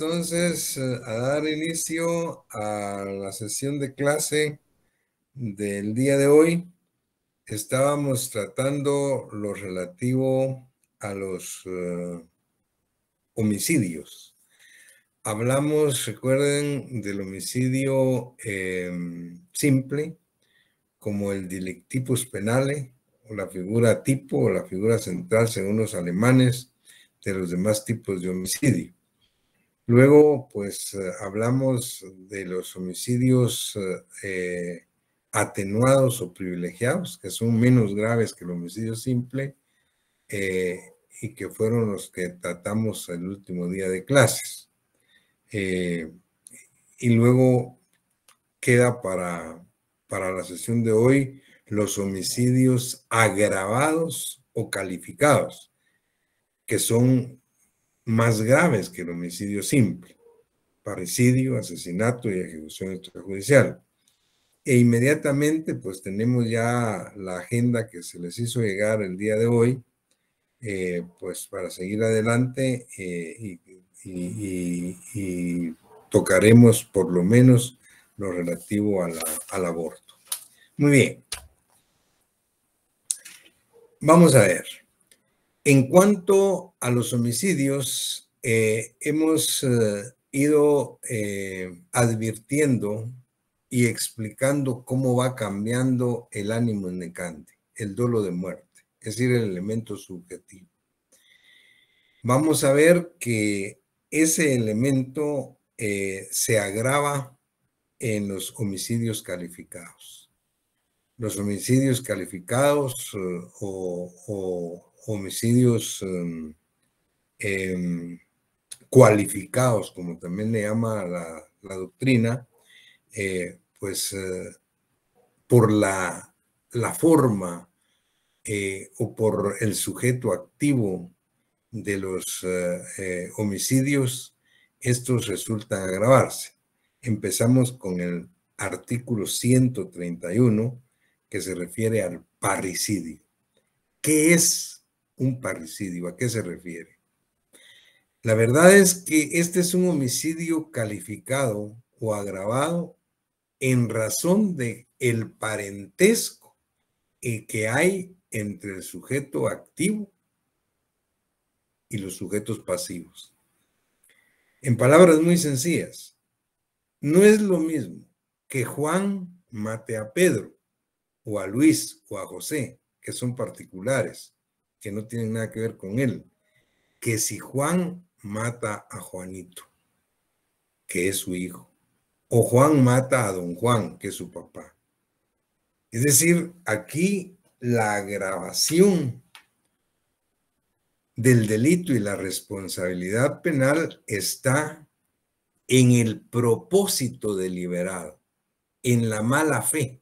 entonces a dar inicio a la sesión de clase del día de hoy. Estábamos tratando lo relativo a los homicidios. Hablamos, recuerden, del homicidio simple, como el delictipus penale, o la figura tipo, o la figura central, según los alemanes, de los demás tipos de homicidio. Luego, pues, hablamos de los homicidios atenuados o privilegiados, que son menos graves que el homicidio simple, y que fueron los que tratamos el último día de clases. Y luego queda para la sesión de hoy los homicidios agravados o calificados, que son más graves que el homicidio simple: parricidio, asesinato y ejecución extrajudicial. E inmediatamente pues tenemos ya la agenda que se les hizo llegar el día de hoy, pues para seguir adelante, y tocaremos por lo menos lo relativo al aborto. Muy bien. Vamos a ver. En cuanto a los homicidios, hemos ido advirtiendo y explicando cómo va cambiando el ánimo necante, el dolo de muerte, es decir, el elemento subjetivo. Vamos a ver que ese elemento se agrava en los homicidios calificados. Los homicidios calificados o homicidios cualificados, como también le llama la doctrina, por la forma o por el sujeto activo de los homicidios, estos resultan agravarse. Empezamos con el artículo 131, que se refiere al parricidio. ¿Qué es un parricidio? ¿A qué se refiere? La verdad es que este es un homicidio calificado o agravado en razón de el parentesco que hay entre el sujeto activo y los sujetos pasivos. En palabras muy sencillas, no es lo mismo que Juan mate a Pedro, o a Luis, o a José, que son particulares, que no tienen nada que ver con él, que si Juan mata a Juanito, que es su hijo, o Juan mata a don Juan, que es su papá. Es decir, aquí la agravación del delito y la responsabilidad penal está en el propósito deliberado, en la mala fe,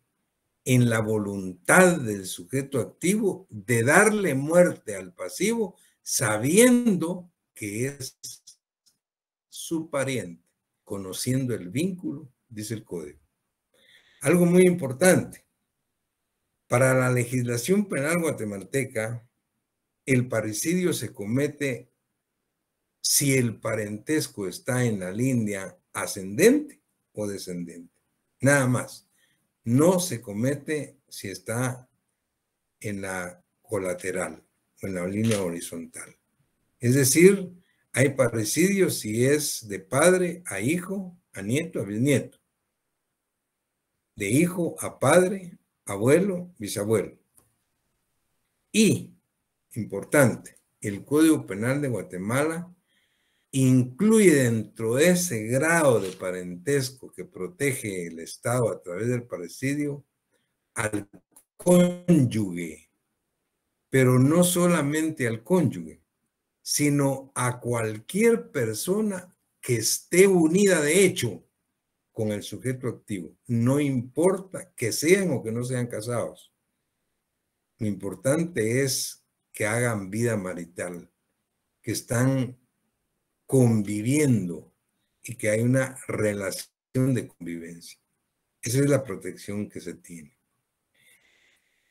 en la voluntad del sujeto activo de darle muerte al pasivo, sabiendo que es su pariente, conociendo el vínculo, dice el código. Algo muy importante: para la legislación penal guatemalteca, el parricidio se comete si el parentesco está en la línea ascendente o descendente. Nada más. No se comete si está en la colateral o en la línea horizontal. Es decir, hay parricidio si es de padre a hijo, a nieto, a bisnieto. De hijo a padre, abuelo, bisabuelo. Y, importante, el Código Penal de Guatemala incluye dentro de ese grado de parentesco que protege el Estado a través del parricidio al cónyuge, pero no solamente al cónyuge, sino a cualquier persona que esté unida de hecho con el sujeto activo. No importa que sean o que no sean casados. Lo importante es que hagan vida marital, que están conviviendo y que hay una relación de convivencia. Esa es la protección que se tiene.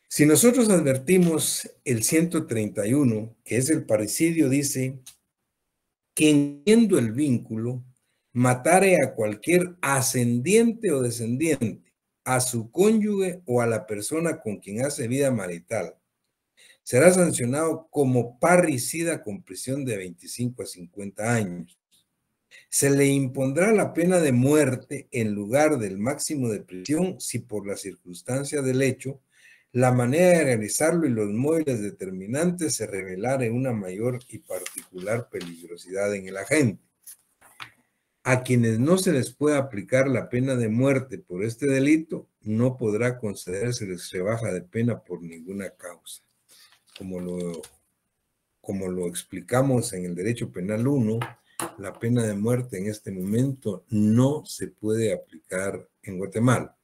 Si nosotros advertimos el 131, que es el parricidio, dice que, viendo el vínculo, matare a cualquier ascendiente o descendiente, a su cónyuge o a la persona con quien hace vida marital, será sancionado como parricida con prisión de 25 a 50 años. Se le impondrá la pena de muerte en lugar del máximo de prisión si por la circunstancia del hecho, la manera de realizarlo y los móviles determinantes se revelare una mayor y particular peligrosidad en el agente. A quienes no se les pueda aplicar la pena de muerte por este delito, no podrá concedérseles rebaja de pena por ninguna causa. Como lo explicamos en el Derecho Penal 1, la pena de muerte en este momento no se puede aplicar en Guatemala.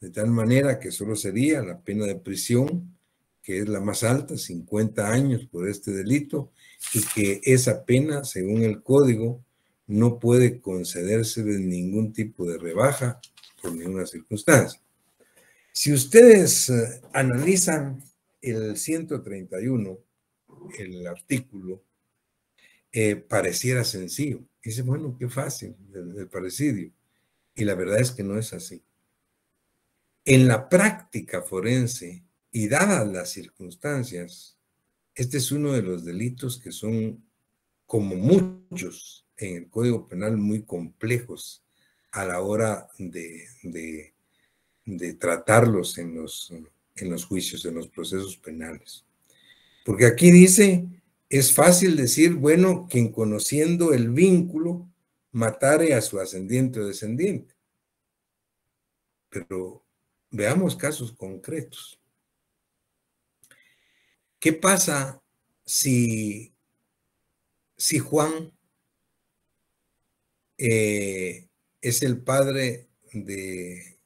De tal manera que solo sería la pena de prisión, que es la más alta, 50 años por este delito, y que esa pena, según el Código, no puede concederse de ningún tipo de rebaja por ninguna circunstancia. Si ustedes analizan el 131, el artículo, pareciera sencillo. Dice, bueno, qué fácil el parecidio. Y la verdad es que no es así. En la práctica forense y dadas las circunstancias, este es uno de los delitos que son, como muchos en el Código Penal, muy complejos a la hora de tratarlos en los juicios, en los procesos penales. Porque aquí dice, es fácil decir, bueno, quien conociendo el vínculo matare a su ascendiente o descendiente. Pero veamos casos concretos. ¿Qué pasa si Juan es el padre de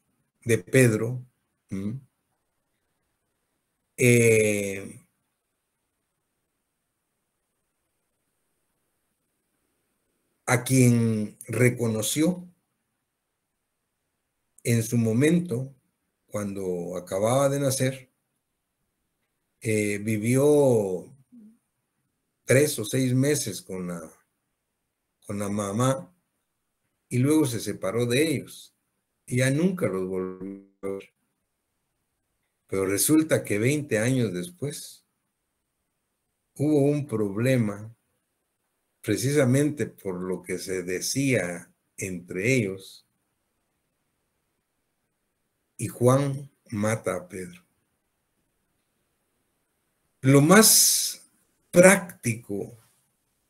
Pedro? A quien reconoció en su momento, cuando acababa de nacer, vivió 3 o 6 meses con la mamá y luego se separó de ellos y ya nunca los volvió a ver. Pero resulta que 20 años después hubo un problema precisamente por lo que se decía entre ellos y Juan mata a Pedro. Lo más práctico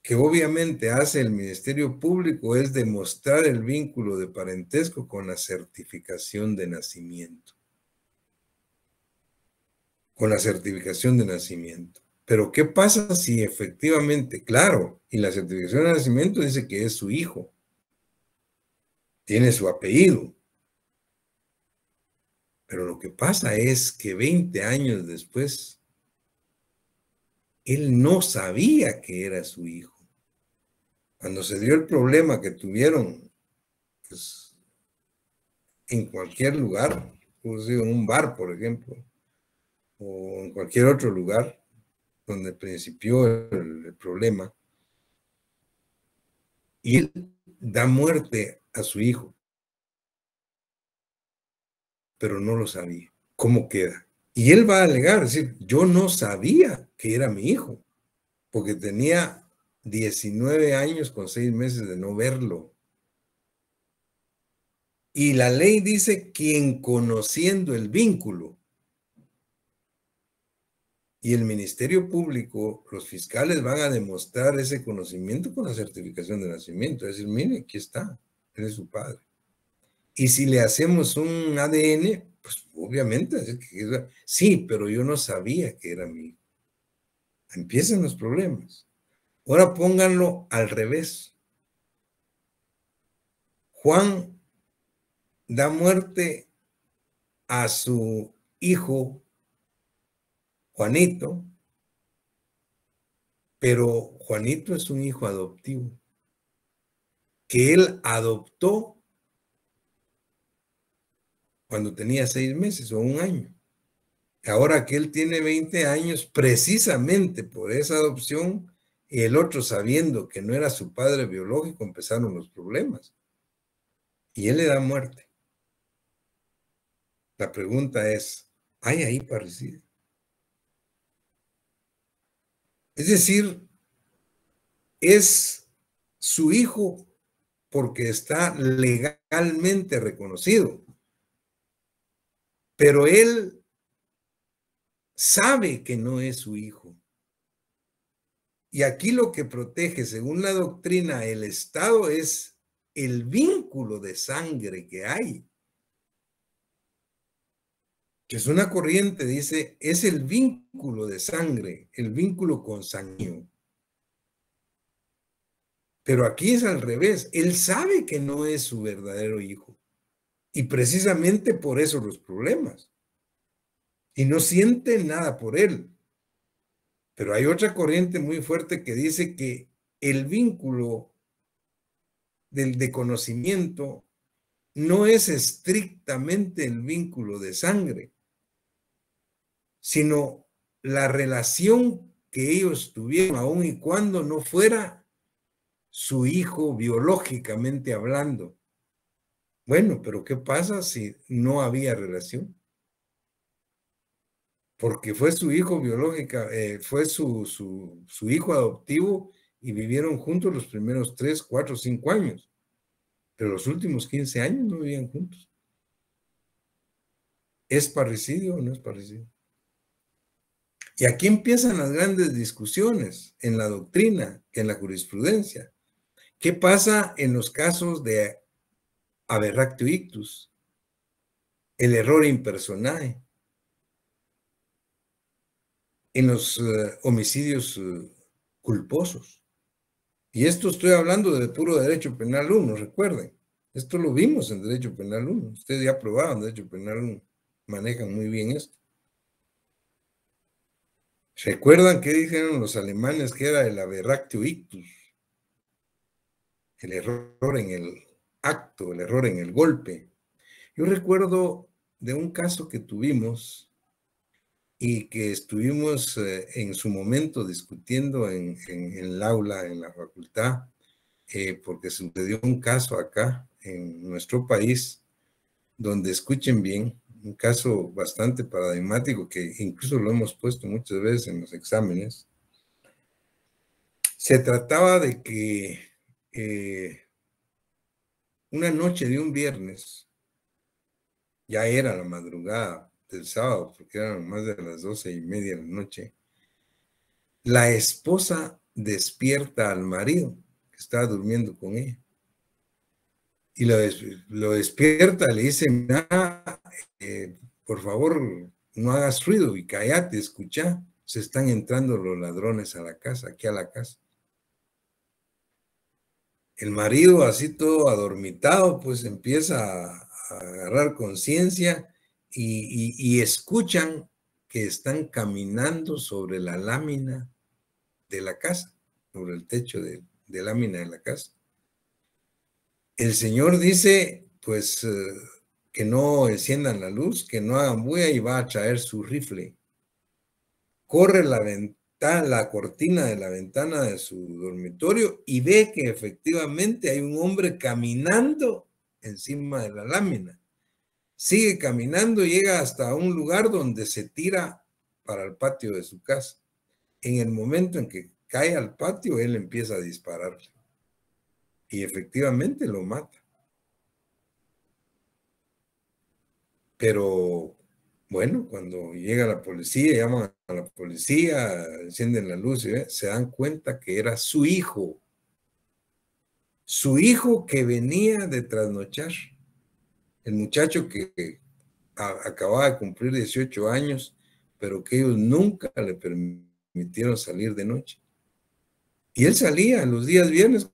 que obviamente hace el Ministerio Público es demostrar el vínculo de parentesco con la certificación de nacimiento. Con la certificación de nacimiento. Pero ¿qué pasa si efectivamente, claro, y la certificación de nacimiento dice que es su hijo, tiene su apellido? Pero lo que pasa es que 20 años después, él no sabía que era su hijo. Cuando se dio el problema que tuvieron, pues, en cualquier lugar, en un bar, por ejemplo, o en cualquier otro lugar donde principió el problema, y él da muerte a su hijo, pero no lo sabía. ¿Cómo queda? Y él va a alegar, decir, yo no sabía que era mi hijo, porque tenía 19 años con 6 meses de no verlo. Y la ley dice, quien conociendo el vínculo. Y el Ministerio Público, los fiscales van a demostrar ese conocimiento con la certificación de nacimiento. Es decir, mire, aquí está, él es su padre. Y si le hacemos un ADN, pues obviamente, sí, pero yo no sabía que era mi hijo. Empiezan los problemas. Ahora pónganlo al revés. Juan da muerte a su hijo Juanito, pero Juanito es un hijo adoptivo que él adoptó cuando tenía 6 meses o 1 año. Ahora que él tiene 20 años, precisamente por esa adopción, y el otro sabiendo que no era su padre biológico, empezaron los problemas. y él le da muerte. La pregunta es, ¿hay ahí parricidio? Es decir, es su hijo porque está legalmente reconocido, pero él sabe que no es su hijo. Y aquí lo que protege, según la doctrina, el Estado es el vínculo de sangre que hay. Que es una corriente, dice, es el vínculo de sangre, el vínculo consanguíneo. Pero aquí es al revés. Él sabe que no es su verdadero hijo. Y precisamente por eso los problemas. Y no siente nada por él. Pero hay otra corriente muy fuerte que dice que el vínculo de conocimiento no es estrictamente el vínculo de sangre, sino la relación que ellos tuvieron, aun y cuando no fuera su hijo biológicamente hablando. Bueno, pero ¿qué pasa si no había relación? Porque fue su hijo biológico, fue su hijo adoptivo y vivieron juntos los primeros 3, 4, 5 años, pero los últimos 15 años no vivían juntos. ¿Es parricidio o no es parricidio? Y aquí empiezan las grandes discusiones en la doctrina, en la jurisprudencia. ¿Qué pasa en los casos de aberractio ictus? El error in personae, en los homicidios culposos. Y esto estoy hablando de puro derecho penal 1, recuerden. Esto lo vimos en derecho penal 1. Ustedes ya probaban derecho penal 1. Manejan muy bien esto. ¿Recuerdan qué dijeron los alemanes que era el aberractio ictus? El error en el acto, el error en el golpe. Yo recuerdo de un caso que tuvimos y que estuvimos en su momento discutiendo en el aula, en la facultad, porque sucedió un caso acá en nuestro país, donde escuchen bien, un caso bastante paradigmático que incluso lo hemos puesto muchas veces en los exámenes. Se trataba de que una noche de un viernes, ya era la madrugada del sábado, porque eran más de las 12:30 de la noche, la esposa despierta al marido que estaba durmiendo con ella. Y lo despierta, le dice, por favor, no hagas ruido y cállate, escucha, se están entrando los ladrones a la casa, aquí a la casa. El marido, así todo adormitado, pues empieza a agarrar conciencia y escuchan que están caminando sobre la lámina de la casa, sobre el techo de lámina de la casa. El señor dice, pues, que no enciendan la luz, que no hagan bulla y va a traer su rifle. Corre la ventana, la cortina de la ventana de su dormitorio y ve que efectivamente hay un hombre caminando encima de la lámina. Sigue caminando, llega hasta un lugar donde se tira para el patio de su casa. En el momento en que cae al patio, él empieza a dispararle. Y efectivamente lo mata. Pero bueno, cuando llega la policía, llaman a la policía, encienden la luz y se dan cuenta que era su hijo que venía de trasnochar, el muchacho que acababa de cumplir 18 años, pero que ellos nunca le permitieron salir de noche. Y él salía los días viernes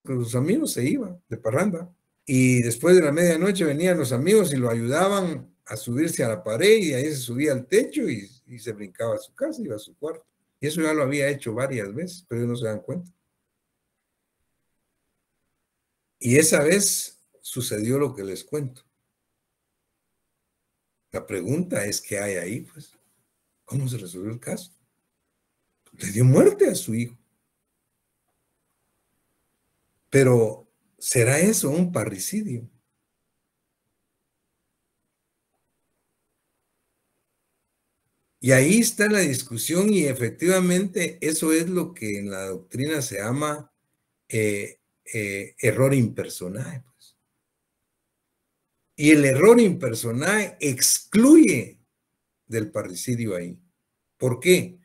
con sus amigos, se iba de parranda. Y después de la medianoche venían los amigos y lo ayudaban a subirse a la pared y ahí se subía al techo y se brincaba a su casa, iba a su cuarto. Y eso ya lo había hecho varias veces, pero ellos no se dan cuenta. Y esa vez sucedió lo que les cuento. La pregunta es, ¿qué hay ahí? Pues, ¿cómo se resolvió el caso? Le dio muerte a su hijo. Pero ¿Será eso un parricidio? Y ahí está la discusión y efectivamente eso es lo que en la doctrina se llama error impersonal. Pues. Y el error impersonal excluye del parricidio ahí. ¿Por qué?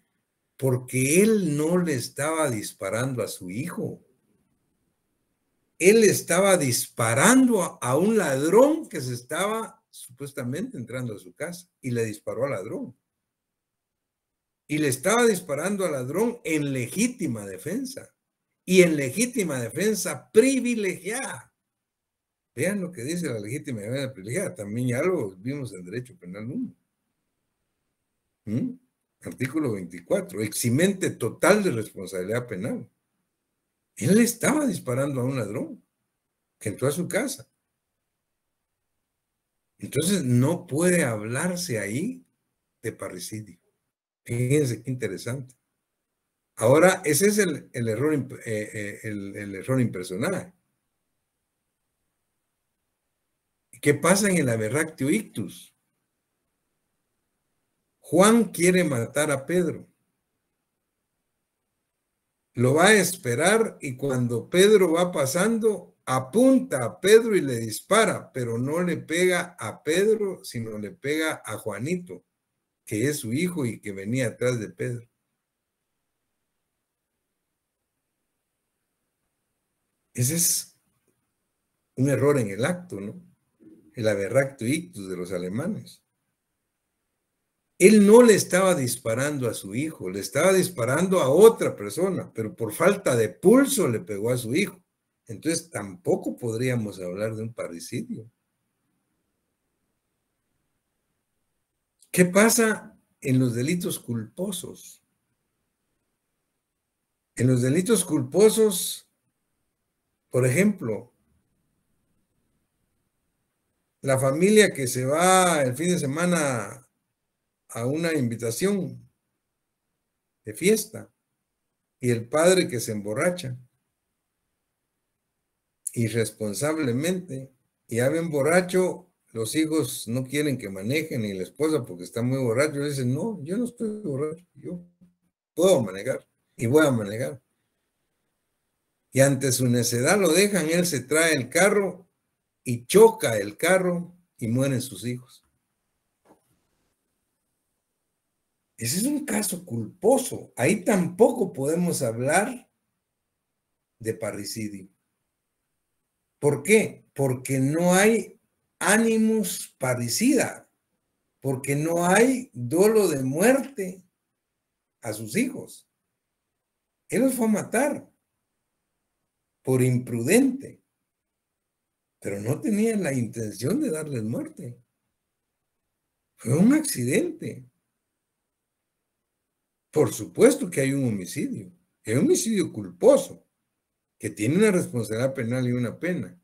Porque él no le estaba disparando a su hijo. Él estaba disparando a un ladrón que se estaba supuestamente entrando a su casa y le disparó al ladrón. Y le estaba disparando al ladrón en legítima defensa. Y en legítima defensa privilegiada. Vean lo que dice la legítima defensa privilegiada. También ya lo vimos en Derecho Penal 1. Artículo 24. Eximente total de responsabilidad penal. Él le estaba disparando a un ladrón que entró a su casa. Entonces no puede hablarse ahí de parricidio. Fíjense qué interesante. Ahora, ese es el error, el error impersonal. ¿Qué pasa en el aberractio ictus? Juan quiere matar a Pedro. Lo va a esperar y cuando Pedro va pasando, apunta a Pedro y le dispara, pero no le pega a Pedro, sino le pega a Juanito, que es su hijo y que venía atrás de Pedro. Ese es un error en el acto, ¿no? El aberractio ictus de los alemanes. Él no le estaba disparando a su hijo, le estaba disparando a otra persona, pero por falta de pulso le pegó a su hijo. Entonces tampoco podríamos hablar de un parricidio. ¿Qué pasa en los delitos culposos? En los delitos culposos, por ejemplo, la familia que se va el fin de semana a una invitación de fiesta y el padre que se emborracha irresponsablemente y ya ven borracho, los hijos no quieren que manejen ni la esposa porque está muy borracho, dicen, no, yo no estoy borracho, yo puedo manejar y voy a manejar. Y ante su necedad lo dejan, él se trae el carro y choca el carro y mueren sus hijos. Ese es un caso culposo. Ahí tampoco podemos hablar de parricidio. ¿Por qué? Porque no hay animus parricida, porque no hay dolo de muerte a sus hijos. Él los fue a matar por imprudente, pero no tenía la intención de darles muerte. Fue un accidente. Por supuesto que hay un homicidio. Hay un homicidio culposo, que tiene una responsabilidad penal y una pena.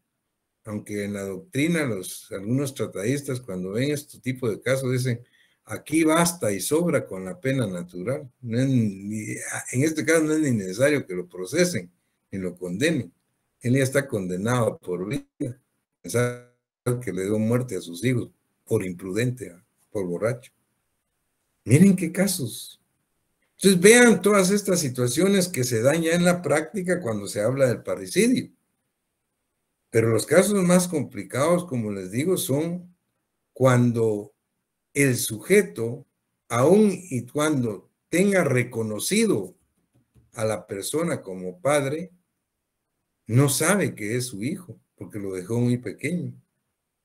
Aunque en la doctrina algunos tratadistas cuando ven este tipo de casos dicen, aquí basta y sobra con la pena natural. No es en este caso no es ni necesario que lo procesen ni lo condenen. Él ya está condenado por vida. Pensar que le dio muerte a sus hijos por imprudente, por borracho. Miren qué casos. Entonces vean todas estas situaciones que se dan ya en la práctica cuando se habla del parricidio. Pero los casos más complicados, como les digo, son cuando el sujeto, aun y cuando tenga reconocido a la persona como padre, no sabe que es su hijo, porque lo dejó muy pequeño,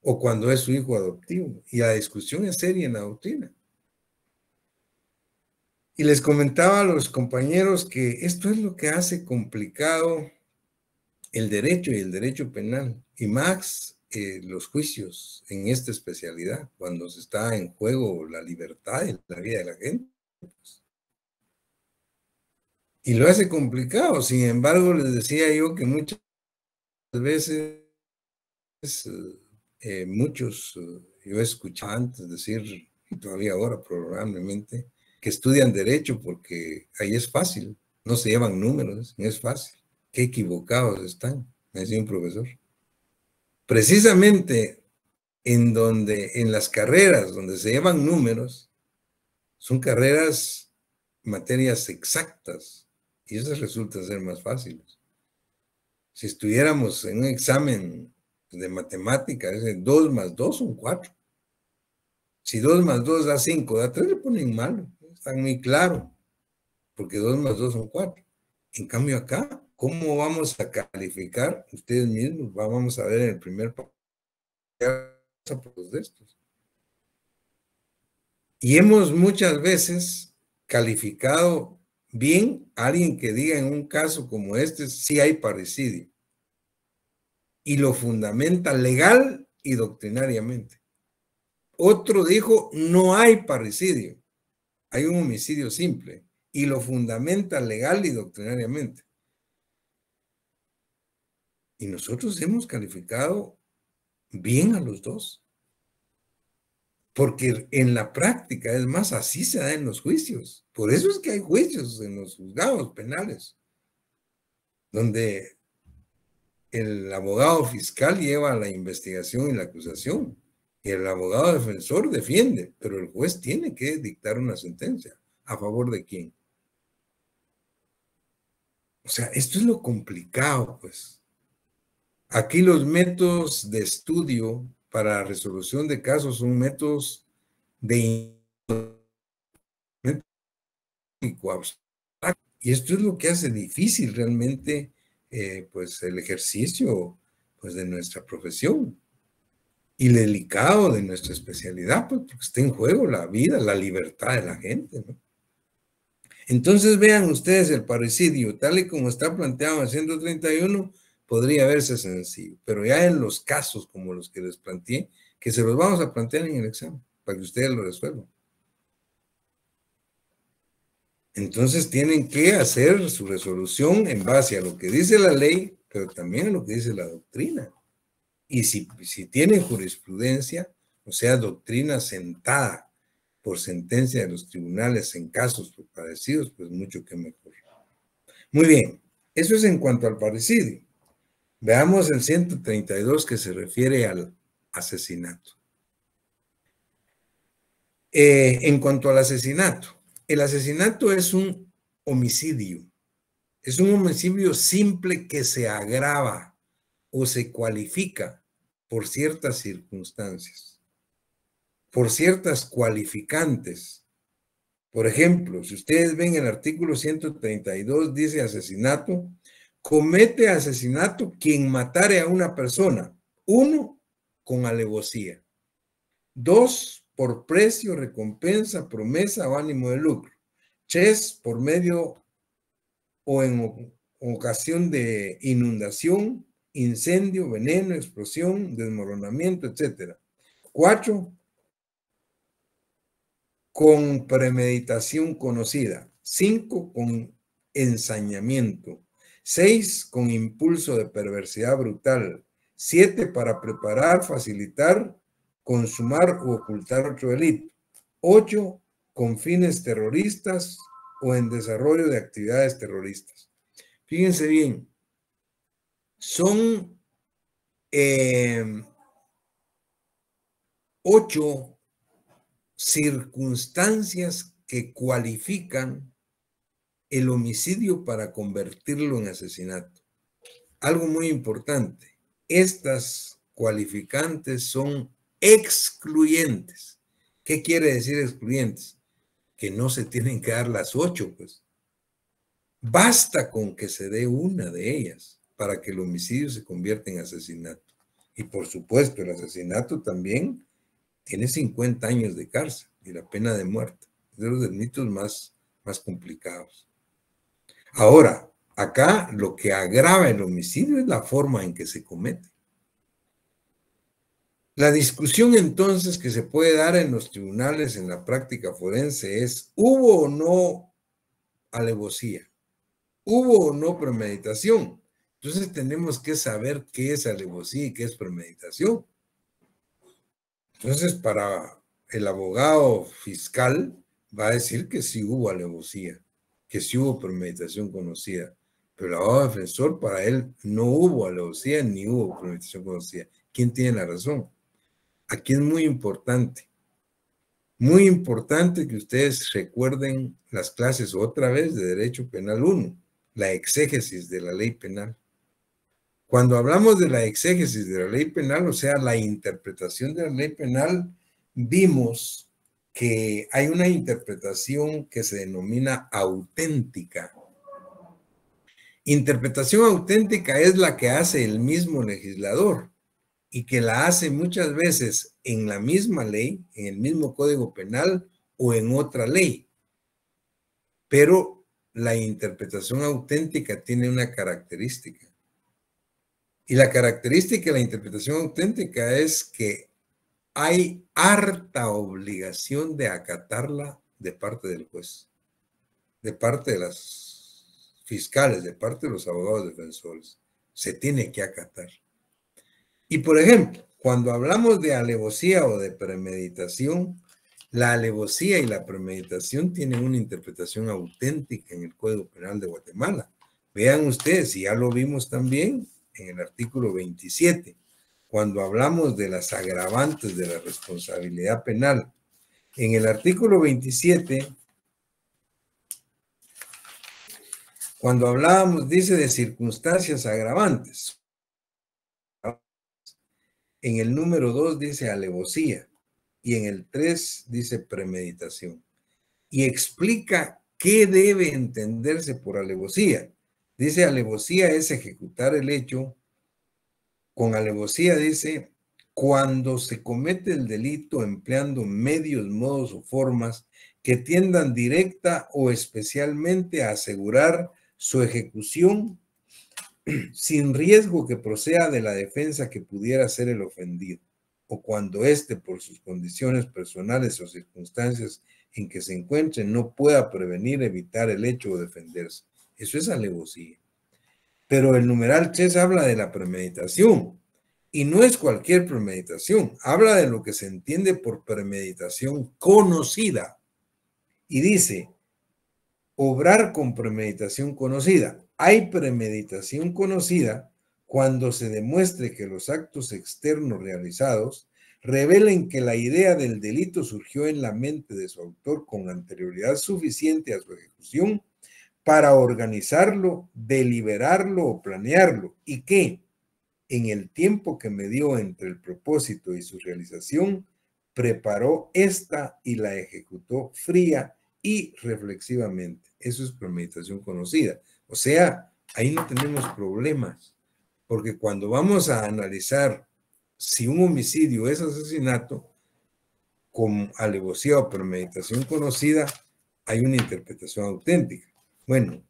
o cuando es su hijo adoptivo. Y la discusión es seria en la doctrina. Y les comentaba a los compañeros que esto es lo que hace complicado el derecho y el derecho penal, y más los juicios en esta especialidad, cuando se está en juego la libertad y la vida de la gente. Y lo hace complicado. Sin embargo, les decía yo que muchas veces, yo he escuchado antes decir, y todavía ahora probablemente, que estudian derecho porque ahí es fácil, no se llevan números, no es fácil. Qué equivocados están. me decía un profesor. Precisamente en las carreras donde se llevan números, son carreras, materias exactas, y esas resultan ser más fáciles. Si estuviéramos en un examen de matemáticas, 2 más 2 son 4. Si 2 más 2 da 5, da 3, le ponen malo. Está muy claro, porque 2 más 2 son 4. En cambio acá, ¿cómo vamos a calificar? Ustedes mismos, vamos a ver en el primer de estos. Y hemos muchas veces calificado bien a alguien que diga en un caso como este, sí hay parricidio. Y lo fundamenta legal y doctrinariamente. Otro dijo, no hay parricidio, hay un homicidio simple. Y lo fundamenta legal y doctrinariamente. Y nosotros hemos calificado bien a los dos. Porque en la práctica, es más, así se da en los juicios. Por eso es que hay juicios en los juzgados penales, donde el abogado fiscal lleva la investigación y la acusación, y el abogado defensor defiende, pero el juez tiene que dictar una sentencia. ¿A favor de quién? O sea, esto es lo complicado, pues. Aquí los métodos de estudio para la resolución de casos son métodos de y esto es lo que hace difícil realmente pues el ejercicio pues de nuestra profesión y delicado de nuestra especialidad, pues porque está en juego la vida, la libertad de la gente, ¿no? Entonces vean ustedes el parricidio, tal y como está planteado en el 131, podría verse sencillo, pero ya en los casos como los que les planteé, que se los vamos a plantear en el examen, para que ustedes lo resuelvan. Entonces tienen que hacer su resolución en base a lo que dice la ley, pero también a lo que dice la doctrina. Y si tienen jurisprudencia, o sea, doctrina sentada por sentencia de los tribunales en casos parecidos, pues mucho que mejor. Muy bien, eso es en cuanto al parricidio. Veamos el 132 que se refiere al asesinato. En cuanto al asesinato, el asesinato es un homicidio. Es un homicidio simple que se agrava o se cualifica por ciertas circunstancias, por ciertas cualificantes. Por ejemplo, si ustedes ven el artículo 132, dice asesinato, comete asesinato quien matare a una persona. 1, con alevosía. 2, por precio, recompensa, promesa o ánimo de lucro. 3, por medio o en ocasión de inundación, incendio, veneno, explosión, desmoronamiento, etc. 4, con premeditación conocida. 5, con ensañamiento. 6, con impulso de perversidad brutal. 7, para preparar, facilitar, consumar u ocultar otro delito. 8, con fines terroristas o en desarrollo de actividades terroristas. Fíjense bien, son 8 circunstancias que cualifican el homicidio para convertirlo en asesinato. Algo muy importante, estas cualificantes son excluyentes. ¿Qué quiere decir excluyentes? Que no se tienen que dar las 8, pues. Basta con que se dé una de ellas para que el homicidio se convierta en asesinato. Y por supuesto, el asesinato también tiene 50 años de cárcel y la pena de muerte. Es de los delitos más complicados. Ahora, acá lo que agrava el homicidio es la forma en que se comete. La discusión entonces que se puede dar en los tribunales en la práctica forense es, ¿hubo o no alevosía? ¿Hubo o no premeditación? Entonces tenemos que saber qué es alevosía y qué es premeditación. Entonces, para el abogado fiscal va a decir que sí hubo alevosía, que sí hubo premeditación conocida. Pero el abogado defensor, para él, no hubo alevosía ni hubo premeditación conocida. ¿Quién tiene la razón? Aquí es muy importante que ustedes recuerden las clases otra vez de Derecho Penal 1, la exégesis de la ley penal. Cuando hablamos de la exégesis de la ley penal, o sea, la interpretación de la ley penal, vimos que hay una interpretación que se denomina auténtica. Interpretación auténtica es la que hace el mismo legislador y que la hace muchas veces en la misma ley, en el mismo Código Penal o en otra ley. Pero la interpretación auténtica tiene una característica. Y la característica de la interpretación auténtica es que hay harta obligación de acatarla de parte del juez, de parte de las fiscales, de parte de los abogados defensores. Se tiene que acatar. Y por ejemplo, cuando hablamos de alevosía o de premeditación, la alevosía y la premeditación tienen una interpretación auténtica en el Código Penal de Guatemala. Vean ustedes, y ya lo vimos también en el artículo 27, cuando hablamos de las agravantes de la responsabilidad penal. En el artículo 27, cuando hablábamos, dice de circunstancias agravantes. En el número 2 dice alevosía y en el 3 dice premeditación. Y explica qué debe entenderse por alevosía. Dice alevosía es ejecutar el hecho. Con alevosía dice cuando se comete el delito empleando medios, modos o formas que tiendan directa o especialmente a asegurar su ejecución sin riesgo que proceda de la defensa que pudiera ser el ofendido, o cuando éste, por sus condiciones personales o circunstancias en que se encuentre, no pueda prevenir, evitar el hecho o defenderse. Eso es alevosía. Pero el numeral 3 habla de la premeditación, y no es cualquier premeditación, habla de lo que se entiende por premeditación conocida, y dice, obrar con premeditación conocida. Hay premeditación conocida cuando se demuestre que los actos externos realizados revelen que la idea del delito surgió en la mente de su autor con anterioridad suficiente a su ejecución para organizarlo, deliberarlo o planearlo, y que, en el tiempo que medió entre el propósito y su realización, preparó esta y la ejecutó fría y reflexivamente. Eso es premeditación conocida. O sea, ahí no tenemos problemas, porque cuando vamos a analizar si un homicidio es asesinato, con alevosía o premeditación conocida, hay una interpretación auténtica. Bueno,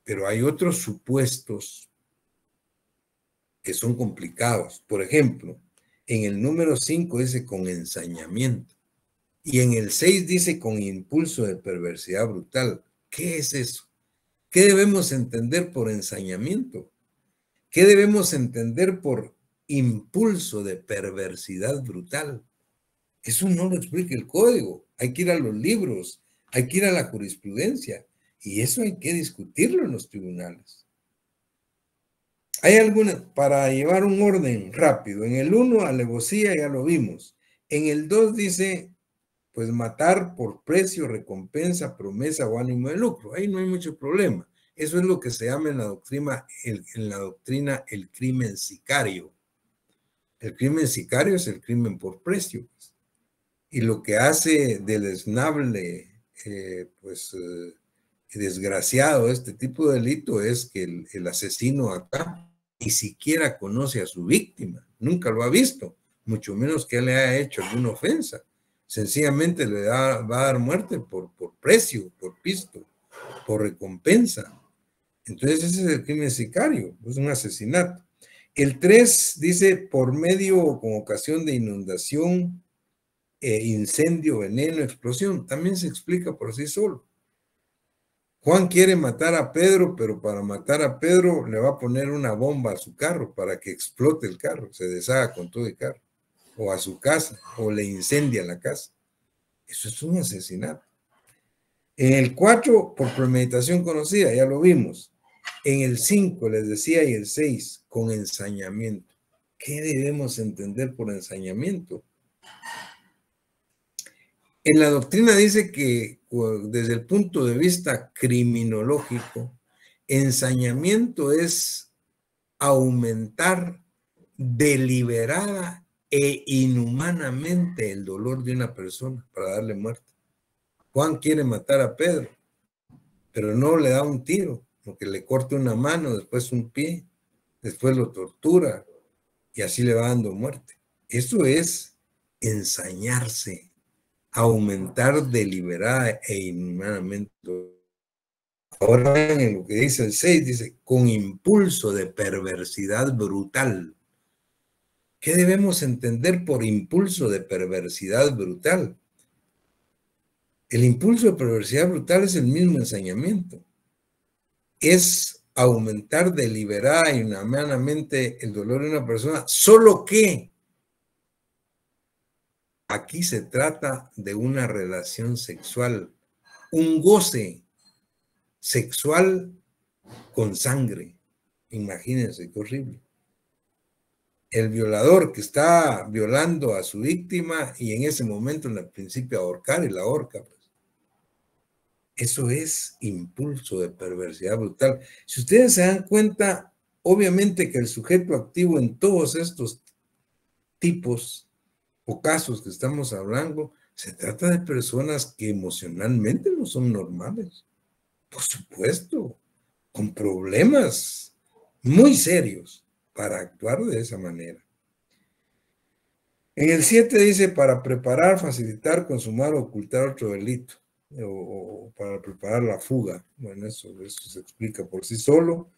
pero hay otros supuestos que son complicados. Por ejemplo, en el número 5 dice con ensañamiento y en el 6 dice con impulso de perversidad brutal. ¿Qué es eso? ¿Qué debemos entender por ensañamiento? ¿Qué debemos entender por impulso de perversidad brutal? Eso no lo explica el código. Hay que ir a los libros, hay que ir a la jurisprudencia y eso hay que discutirlo en los tribunales. Hay alguna, para llevar un orden rápido, en el 1, alevosía, ya lo vimos. En el 2 dice, pues matar por precio, recompensa, promesa o ánimo de lucro. Ahí no hay mucho problema. Eso es lo que se llama en la doctrina el crimen sicario. El crimen sicario es el crimen por precio. Y lo que hace deleznable, desgraciado este tipo de delito es que el asesino acá ni siquiera conoce a su víctima, nunca lo ha visto, mucho menos que le haya hecho alguna ofensa. Sencillamente va a dar muerte por precio, por pisto, por recompensa. Entonces ese es el crimen sicario, es un asesinato. El 3 dice por medio o con ocasión de inundación, incendio, veneno, explosión. También se explica por sí solo. Juan quiere matar a Pedro, pero para matar a Pedro le va a poner una bomba a su carro para que explote el carro, se deshaga con todo el carro, o a su casa, o le incendia la casa. Eso es un asesinato. En el 4, por premeditación conocida, ya lo vimos. En el 5 les decía, y el 6, con ensañamiento. ¿Qué debemos entender por ensañamiento? En la doctrina dice que desde el punto de vista criminológico, ensañamiento es aumentar deliberada e inhumanamente el dolor de una persona para darle muerte. Juan quiere matar a Pedro, pero no le da un tiro, porque le corta una mano, después un pie, después lo tortura y así le va dando muerte. Eso es ensañarse, aumentar deliberada e inhumanamente. Ahora vean en lo que dice el 6, dice, con impulso de perversidad brutal. ¿Qué debemos entender por impulso de perversidad brutal? El impulso de perversidad brutal es el mismo ensañamiento. Es aumentar deliberada y inhumanamente el dolor de una persona, solo que aquí se trata de una relación sexual, un goce sexual con sangre. Imagínense qué horrible. El violador que está violando a su víctima y en ese momento en el principio ahorcar y la ahorca. Pues. Eso es impulso de perversidad brutal. Si ustedes se dan cuenta, obviamente que el sujeto activo en todos estos tipos o casos que estamos hablando, se trata de personas que emocionalmente no son normales. Por supuesto, con problemas muy serios para actuar de esa manera. En el 7 dice para preparar, facilitar, consumar o ocultar otro delito o para preparar la fuga. Bueno, eso se explica por sí solo.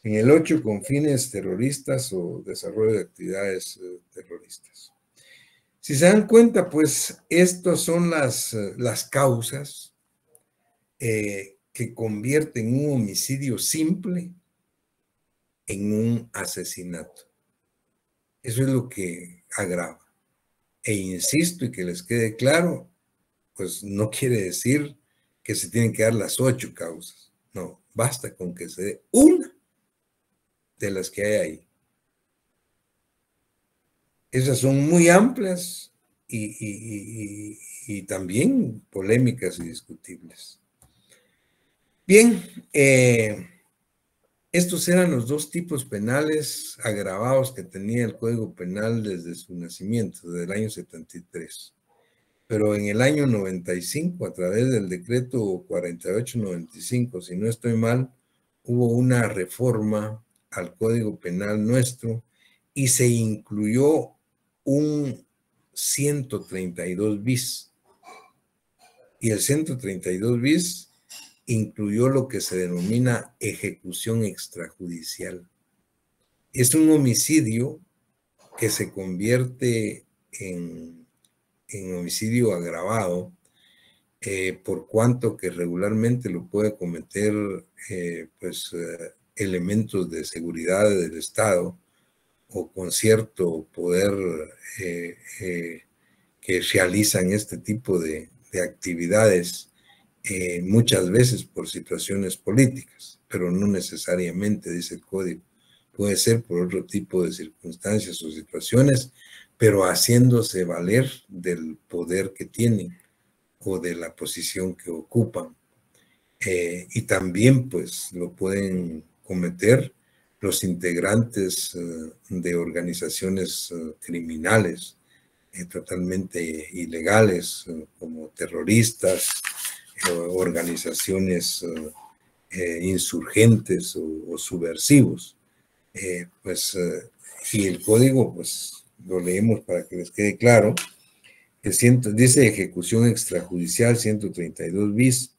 En el 8 con fines terroristas o desarrollo de actividades terroristas. Si se dan cuenta, pues estas son las causas que convierten un homicidio simple en un asesinato. Eso es lo que agrava. E insisto y que les quede claro, pues no quiere decir que se tienen que dar las 8 causas. No, basta con que se dé una de las que hay ahí. Esas son muy amplias y también polémicas y discutibles. Bien, estos eran los 2 tipos penales agravados que tenía el Código Penal desde su nacimiento, desde el año 73. Pero en el año 95, a través del decreto 4895, si no estoy mal, hubo una reforma al Código Penal nuestro y se incluyó un 132 bis. Y el 132 bis incluyó lo que se denomina ejecución extrajudicial. Es un homicidio que se convierte en homicidio agravado, por cuanto que regularmente lo puede cometer elementos de seguridad del Estado o con cierto poder que realizan este tipo de actividades, muchas veces por situaciones políticas, pero no necesariamente, dice el código. Puede ser por otro tipo de circunstancias o situaciones, pero haciéndose valer del poder que tienen o de la posición que ocupan. Y también pues lo pueden cometer los integrantes de organizaciones criminales totalmente ilegales, como terroristas, organizaciones insurgentes o subversivos. Y el código, pues lo leemos para que les quede claro. Dice ejecución extrajudicial 132 bis.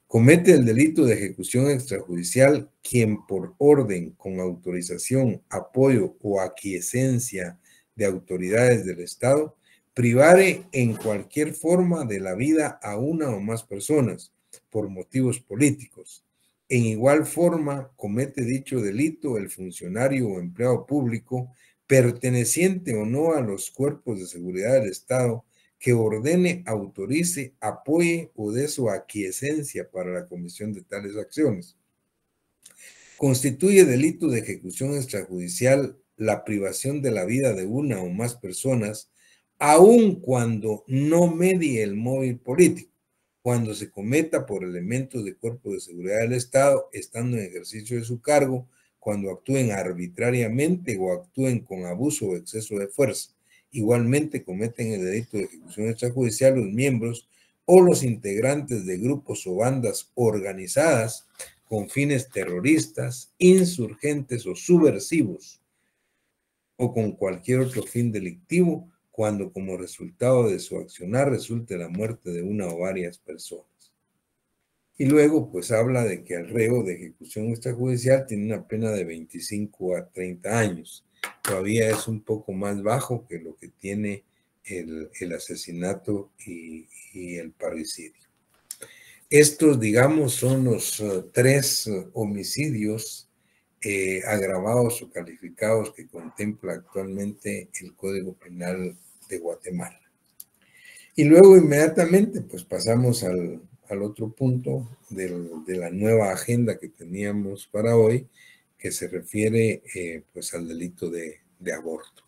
Comete el delito de ejecución extrajudicial quien por orden, con autorización, apoyo o aquiescencia de autoridades del Estado, privare en cualquier forma de la vida a una o más personas por motivos políticos. En igual forma comete dicho delito el funcionario o empleado público perteneciente o no a los cuerpos de seguridad del Estado que ordene, autorice, apoye o dé su aquiescencia para la comisión de tales acciones. Constituye delito de ejecución extrajudicial la privación de la vida de una o más personas, aun cuando no medie el móvil político, cuando se cometa por elementos de cuerpo de seguridad del Estado, estando en ejercicio de su cargo, cuando actúen arbitrariamente o actúen con abuso o exceso de fuerza. Igualmente cometen el delito de ejecución extrajudicial los miembros o los integrantes de grupos o bandas organizadas con fines terroristas, insurgentes o subversivos, o con cualquier otro fin delictivo, cuando como resultado de su accionar resulte la muerte de una o varias personas. Y luego, pues habla de que el reo de ejecución extrajudicial tiene una pena de 25 a 30 años. Todavía es un poco más bajo que lo que tiene el asesinato y el parricidio. Estos, digamos, son los tres homicidios agravados o calificados que contempla actualmente el Código Penal de Guatemala. Y luego inmediatamente pues pasamos al otro punto de la nueva agenda que teníamos para hoy, que se refiere pues al delito de aborto.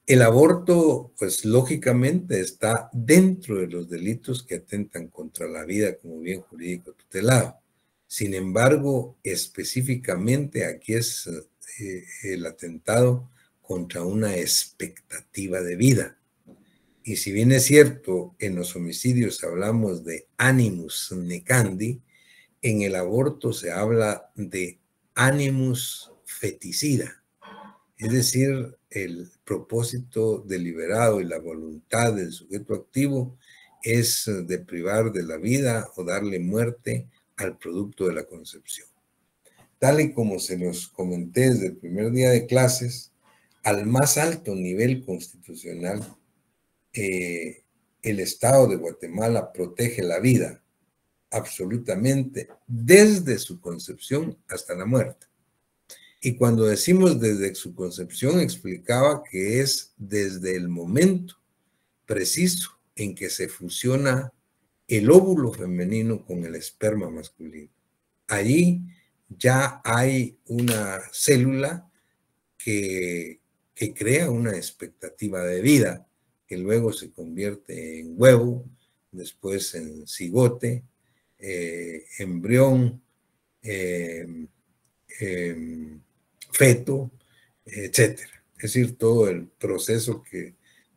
El aborto, pues lógicamente está dentro de los delitos que atentan contra la vida como bien jurídico tutelado. Sin embargo, específicamente aquí es el atentado contra una expectativa de vida. Y si bien es cierto, en los homicidios hablamos de animus necandi, en el aborto se habla de animus feticida. Es decir, el propósito deliberado y la voluntad del sujeto activo es de privar de la vida o darle muerte al producto de la concepción. Tal y como se los comenté desde el primer día de clases, al más alto nivel constitucional, el Estado de Guatemala protege la vida absolutamente desde su concepción hasta la muerte. Y cuando decimos desde su concepción, explicaba que es desde el momento preciso en que se fusiona el óvulo femenino con el esperma masculino. Allí ya hay una célula que crea una expectativa de vida, que luego se convierte en huevo, después en cigote, embrión, feto, etcétera. Es decir, todo el proceso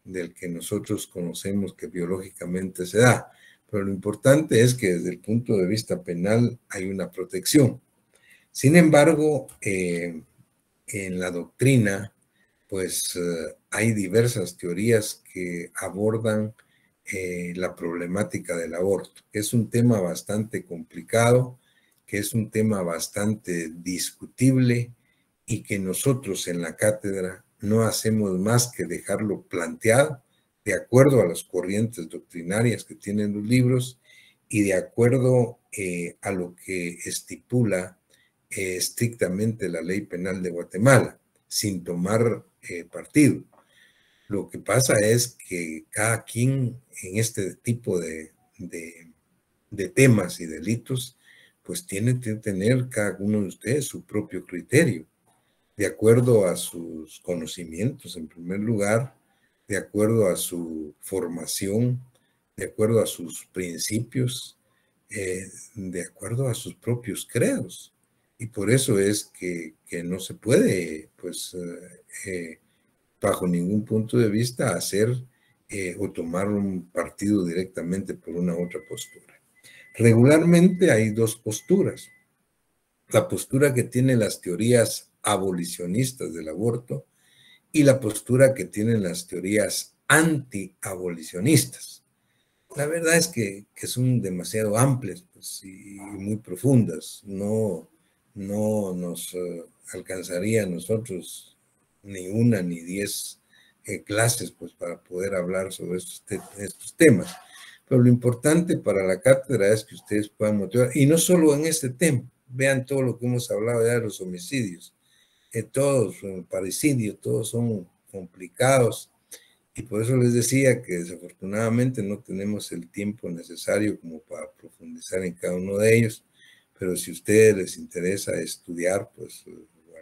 del que nosotros conocemos que biológicamente se da. Pero lo importante es que desde el punto de vista penal hay una protección. Sin embargo, en la doctrina, pues hay diversas teorías que abordan la problemática del aborto. Es un tema bastante complicado, que es un tema bastante discutible y que nosotros en la cátedra no hacemos más que dejarlo planteado de acuerdo a las corrientes doctrinarias que tienen los libros y de acuerdo a lo que estipula estrictamente la ley penal de Guatemala, sin tomar partido. Lo que pasa es que cada quien en este tipo de temas y delitos, pues tiene que tener cada uno de ustedes su propio criterio, de acuerdo a sus conocimientos en primer lugar, de acuerdo a su formación, de acuerdo a sus principios, de acuerdo a sus propios credos. Y por eso es que no se puede, pues, bajo ningún punto de vista, hacer o tomar un partido directamente por una u otra postura. Regularmente hay dos posturas. La postura que tienen las teorías abolicionistas del aborto y la postura que tienen las teorías anti-abolicionistas. La verdad es que son demasiado amplias pues, y muy profundas. No nos alcanzaría a nosotros ni una ni 10 clases pues, para poder hablar sobre estos temas. Pero lo importante para la cátedra es que ustedes puedan motivar, y no solo en este tema, vean todo lo que hemos hablado ya de los homicidios, todos, el parricidio, todos son complicados, y por eso les decía que desafortunadamente no tenemos el tiempo necesario como para profundizar en cada uno de ellos, pero si a ustedes les interesa estudiar, pues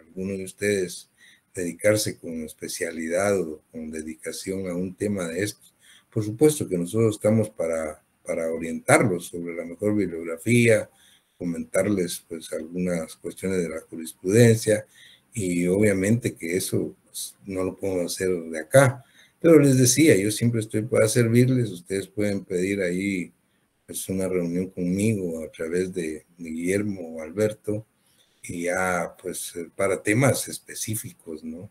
alguno de ustedes dedicarse con especialidad o con dedicación a un tema de estos, por supuesto que nosotros estamos para orientarlos sobre la mejor bibliografía, comentarles pues algunas cuestiones de la jurisprudencia, y obviamente que eso pues, no lo podemos hacer de acá, pero les decía, yo siempre estoy para servirles. Ustedes pueden pedir ahí pues una reunión conmigo a través de Guillermo o Alberto, y ya pues para temas específicos, ¿no?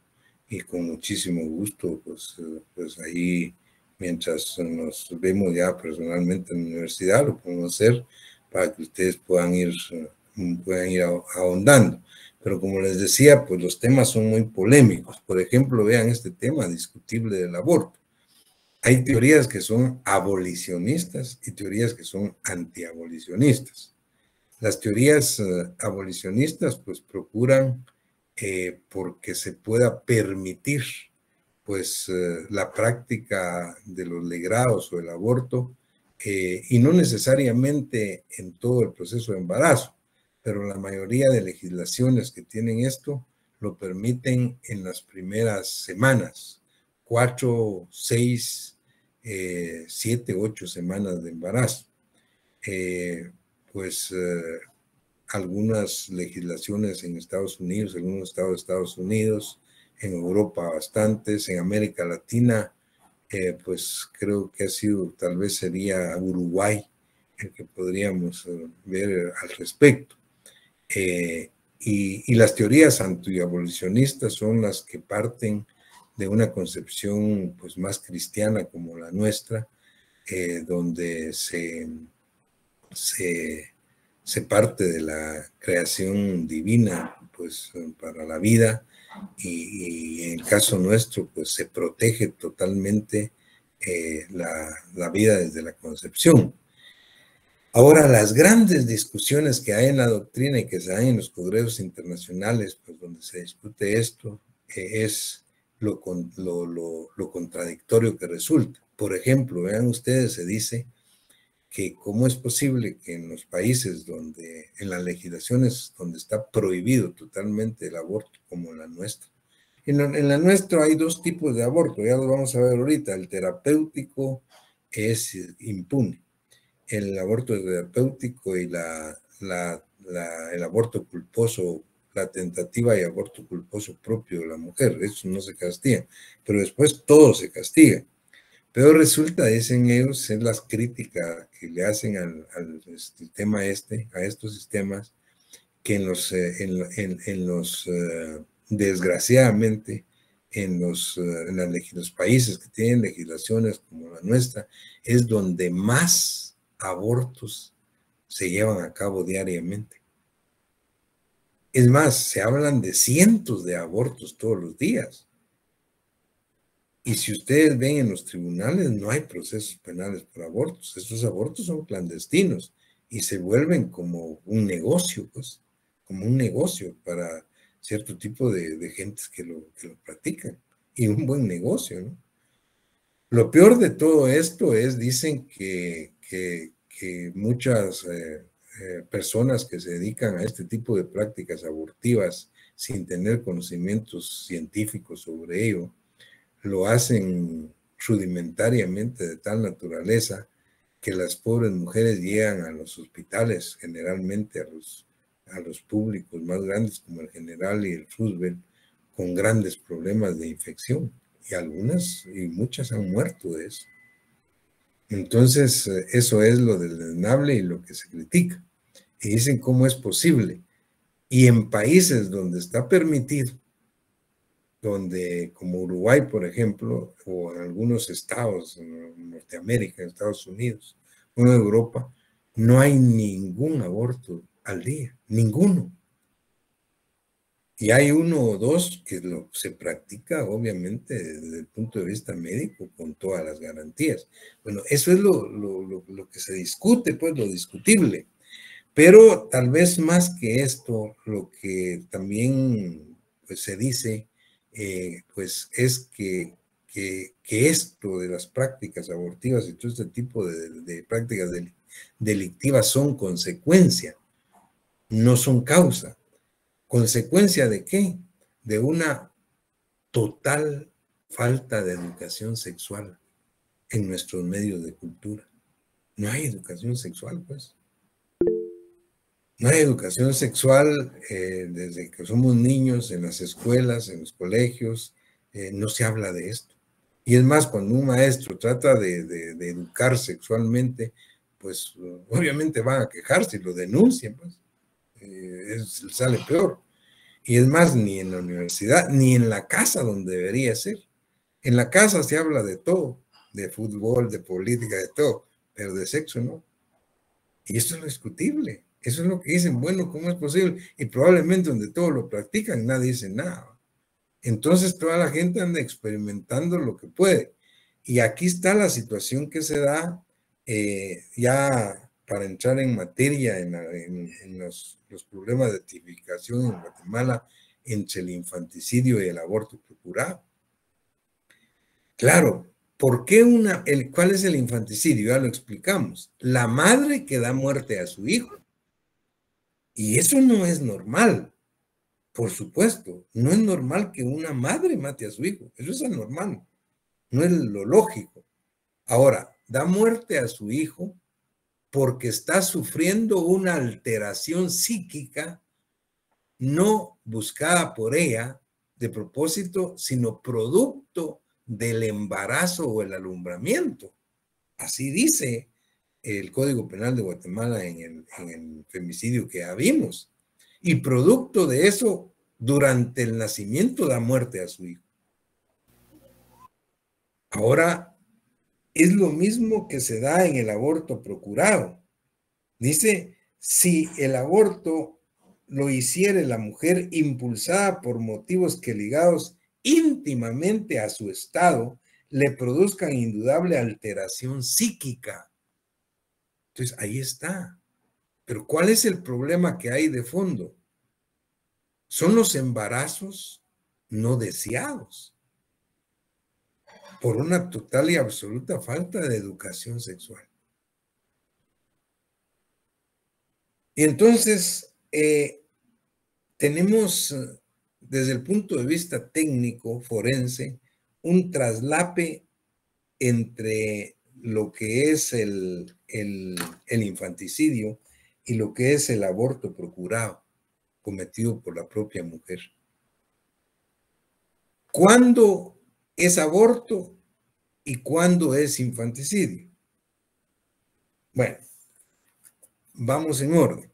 Y con muchísimo gusto, pues ahí, mientras nos vemos ya personalmente en la universidad, lo podemos hacer para que ustedes puedan ir ahondando. Pero como les decía, pues los temas son muy polémicos. Por ejemplo, vean este tema discutible del aborto. Hay teorías que son abolicionistas y teorías que son antiabolicionistas. Las teorías abolicionistas pues procuran porque se pueda permitir pues la práctica de los legrados o el aborto, y no necesariamente en todo el proceso de embarazo, pero la mayoría de legislaciones que tienen esto lo permiten en las primeras semanas, 4, 6, 7, 8 semanas de embarazo. Pues algunas legislaciones en Estados Unidos, algunos estados de Estados Unidos, en Europa bastantes, en América Latina, pues creo que ha sido, tal vez sería Uruguay el que podríamos ver al respecto. Y las teorías antiabolicionistas son las que parten de una concepción pues más cristiana como la nuestra, donde se parte de la creación divina pues para la vida, y en el caso nuestro pues se protege totalmente la vida desde la concepción. Ahora, las grandes discusiones que hay en la doctrina y que se dan en los congresos internacionales, pues donde se discute esto, es lo contradictorio que resulta. Por ejemplo, vean ustedes, se dice que cómo es posible que en los países donde, en las legislaciones donde está prohibido totalmente el aborto, como en la nuestra. En la nuestra hay dos tipos de aborto, ya lo vamos a ver ahorita. El terapéutico es impune. El aborto terapéutico y el aborto culposo, la tentativa y aborto culposo propio de la mujer, eso no se castiga, pero después todo se castiga. Pero resulta, dicen ellos, es las críticas que le hacen al sistema a estos sistemas, que desgraciadamente, en los países que tienen legislaciones como la nuestra, es donde más abortos se llevan a cabo diariamente. Es más, se hablan de cientos de abortos todos los días. Y si ustedes ven en los tribunales, no hay procesos penales por abortos. Estos abortos son clandestinos y se vuelven como un negocio, pues, como un negocio para cierto tipo de gentes que lo practican. Y un buen negocio, ¿no? Lo peor de todo esto es, dicen que muchas personas que se dedican a este tipo de prácticas abortivas sin tener conocimientos científicos sobre ello, lo hacen rudimentariamente de tal naturaleza que las pobres mujeres llegan a los hospitales, generalmente a los públicos más grandes como el General y el Roosevelt, con grandes problemas de infección, y algunas y muchas han muerto de eso. Entonces, eso es lo desdeñable y lo que se critica. Y dicen cómo es posible. Y en países donde está permitido, donde como Uruguay, por ejemplo, o en algunos estados en Norteamérica, en Estados Unidos, o en Europa, no hay ningún aborto al día, ninguno. Y hay uno o dos que se practica, obviamente, desde el punto de vista médico, con todas las garantías. Bueno, eso es lo que se discute, pues lo discutible. Pero tal vez más que esto, lo que también pues, se dice, pues es que esto de las prácticas abortivas y todo este tipo de prácticas delictivas son consecuencia no son causa. ¿Consecuencia de qué? De una total falta de educación sexual en nuestros medios de cultura. No hay educación sexual, pues. No hay educación sexual desde que somos niños, en las escuelas, en los colegios, no se habla de esto. Y es más, cuando un maestro trata de educar sexualmente, pues obviamente van a quejarse y lo denuncian, pues. Sale peor. Y es más, ni en la universidad, ni en la casa donde debería ser. En la casa se habla de todo, de fútbol, de política, de todo, pero de sexo no. Y esto es lo discutible. Eso es lo que dicen, bueno, ¿cómo es posible? Y probablemente donde todos lo practican, nadie dice nada. Entonces toda la gente anda experimentando lo que puede. Y aquí está la situación que se da ya para entrar en materia en los problemas de tipificación en Guatemala entre el infanticidio y el aborto procurado. Claro, ¿por qué cuál es el infanticidio? Ya lo explicamos. La madre que da muerte a su hijo. Y eso no es normal, por supuesto. No es normal que una madre mate a su hijo. Eso es anormal. No es lo lógico. Ahora, da muerte a su hijo porque está sufriendo una alteración psíquica no buscada por ella de propósito, sino producto del embarazo o el alumbramiento. Así dice el Código Penal de Guatemala en el femicidio que ya vimos. Y producto de eso, durante el nacimiento da muerte a su hijo. Ahora, es lo mismo que se da en el aborto procurado. Dice, si el aborto lo hiciere la mujer impulsada por motivos que ligados íntimamente a su estado, le produzcan indudable alteración psíquica. Entonces, ahí está. Pero ¿cuál es el problema que hay de fondo? Son los embarazos no deseados por una total y absoluta falta de educación sexual. Y entonces, tenemos desde el punto de vista técnico, forense, un traslape entre lo que es el infanticidio y lo que es el aborto procurado, cometido por la propia mujer. ¿Cuándo es aborto y cuándo es infanticidio? Bueno, vamos en orden.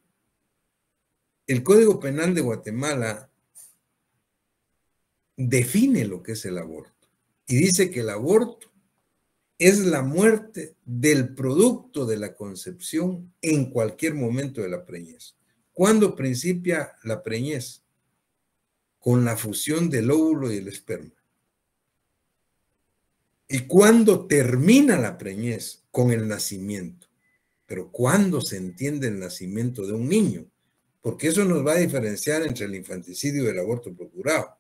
El Código Penal de Guatemala define lo que es el aborto y dice que el aborto es la muerte del producto de la concepción en cualquier momento de la preñez. ¿Cuándo principia la preñez? Con la fusión del óvulo y el esperma. ¿Y cuándo termina la preñez? Con el nacimiento. Pero ¿cuándo se entiende el nacimiento de un niño? Porque eso nos va a diferenciar entre el infanticidio y el aborto procurado.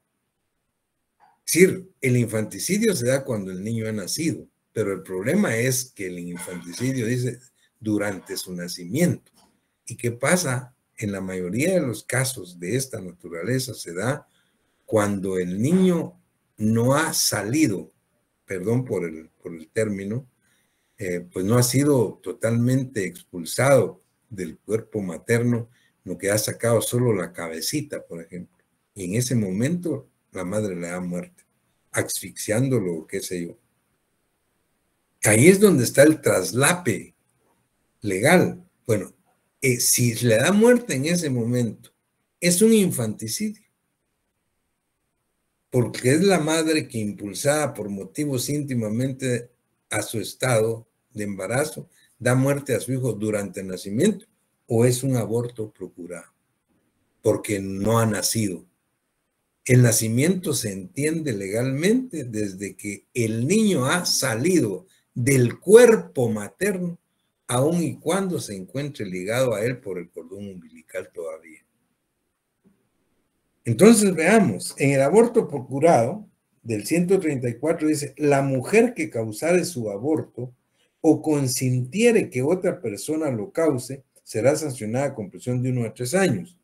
Es decir, el infanticidio se da cuando el niño ha nacido, pero el problema es que el infanticidio dice durante su nacimiento. ¿Y qué pasa? En la mayoría de los casos de esta naturaleza se da cuando el niño no ha salido, perdón por el término, pues no ha sido totalmente expulsado del cuerpo materno, lo que ha sacado solo la cabecita, por ejemplo. Y en ese momento la madre le da muerte, asfixiándolo, qué sé yo. Ahí es donde está el traslape legal. Bueno, si le da muerte en ese momento, es un infanticidio, porque es la madre que, impulsada por motivos íntimamente a su estado de embarazo, da muerte a su hijo durante el nacimiento, o es un aborto procurado, porque no ha nacido. El nacimiento se entiende legalmente desde que el niño ha salido del cuerpo materno, aun y cuando se encuentre ligado a él por el cordón umbilical todavía. Entonces veamos, en el aborto procurado del 134 dice, la mujer que causare su aborto o consintiere que otra persona lo cause, será sancionada con prisión de 1 a 3 años.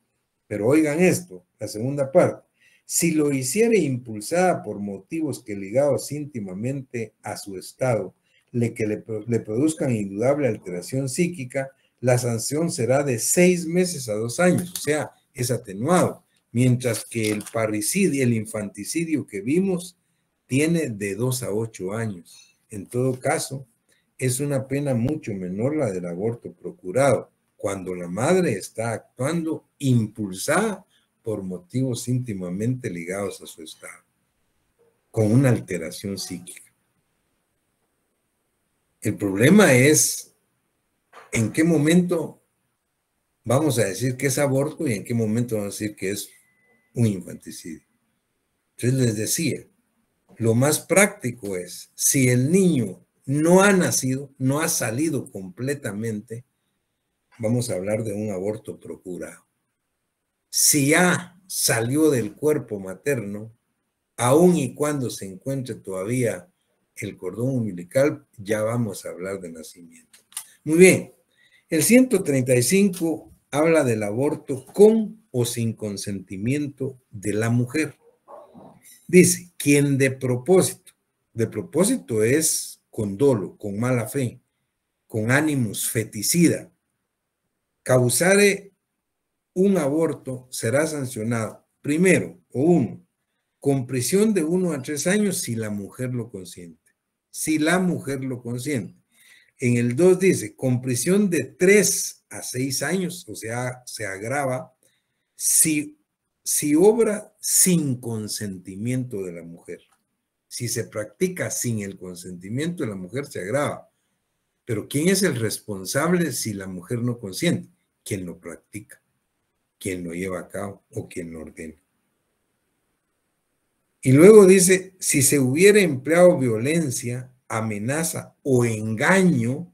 Pero oigan esto, la segunda parte. Si lo hiciere impulsada por motivos que ligados íntimamente a su estado, le produzcan indudable alteración psíquica, la sanción será de 6 meses a 2 años, o sea, es atenuado, mientras que el parricidio, el infanticidio que vimos, tiene de 2 a 8 años. En todo caso, es una pena mucho menor la del aborto procurado, cuando la madre está actuando impulsada por motivos íntimamente ligados a su estado, con una alteración psíquica. El problema es en qué momento vamos a decir que es aborto y en qué momento vamos a decir que es un infanticidio. Entonces les decía, lo más práctico es, si el niño no ha nacido, no ha salido completamente, vamos a hablar de un aborto procurado. Si ya salió del cuerpo materno, aun y cuando se encuentre todavía el cordón umbilical, ya vamos a hablar de nacimiento. Muy bien, el 135 habla del aborto con o sin consentimiento de la mujer. Dice, quien de propósito es con dolo, con mala fe, con ánimos feticida, causare un aborto será sancionado, primero, con prisión de 1 a 3 años si la mujer lo consiente. Si la mujer lo consiente. En el 2 dice, con prisión de 3 a 6 años, o sea, se agrava si obra sin consentimiento de la mujer. Si se practica sin el consentimiento de la mujer, se agrava. Pero ¿quién es el responsable si la mujer no consiente? Quien lo practica, quien lo lleva a cabo o quien lo ordena. Y luego dice, si se hubiera empleado violencia, amenaza o engaño,